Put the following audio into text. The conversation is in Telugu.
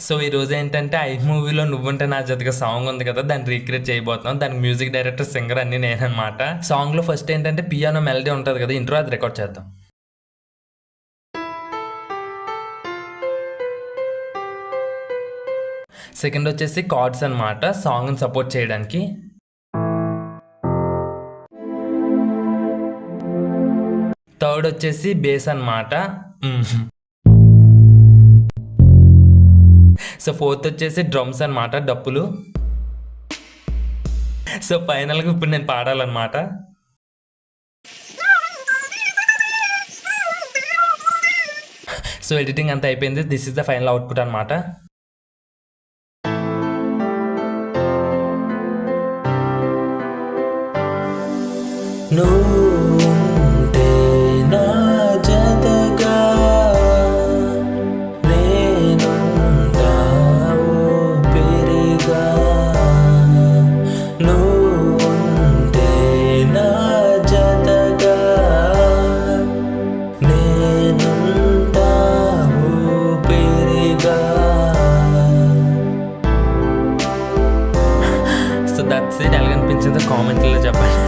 సో ఈ రోజు ఏంటంటే ఐ మూవీలో నువ్వుంటే నా జతగా సాంగ్ ఉంది కదా, దాన్ని రీక్రియేట్ చేయబోతున్నాం. దానికి మ్యూజిక్ డైరెక్టర్, సింగర్ అన్ని నేననమాట. సాంగ్ లో ఫస్ట్ ఏంటంటే పియానో మెలడీ ఉంటుంది కదా, ఇంట్రో అది రికార్డ్ చేద్దాం. సెకండ్ వచ్చేసి కార్డ్స్ అనమాట, సాంగ్ సపోర్ట్ చేయడానికి. థర్డ్ వచ్చేసి బేస్ అనమాట. సో ఫోర్త్ వచ్చేసి డ్రమ్స్ అనమాట, డప్పులు. సో ఫైనల్గా ఇప్పుడు నేను పాడాలన్నమాట. సో ఎడిటింగ్ అంతా అయిపోయింది. This is the final output అనమాట. నువ్వుంటే నా జతగా నేనుంటావు పెరిగా. నువ్వుంటే నా జతగా నేనుంటావు పెరిగా. So that's it. ఎలా అనిపించిందో కామెంట్లో చెప్పండి.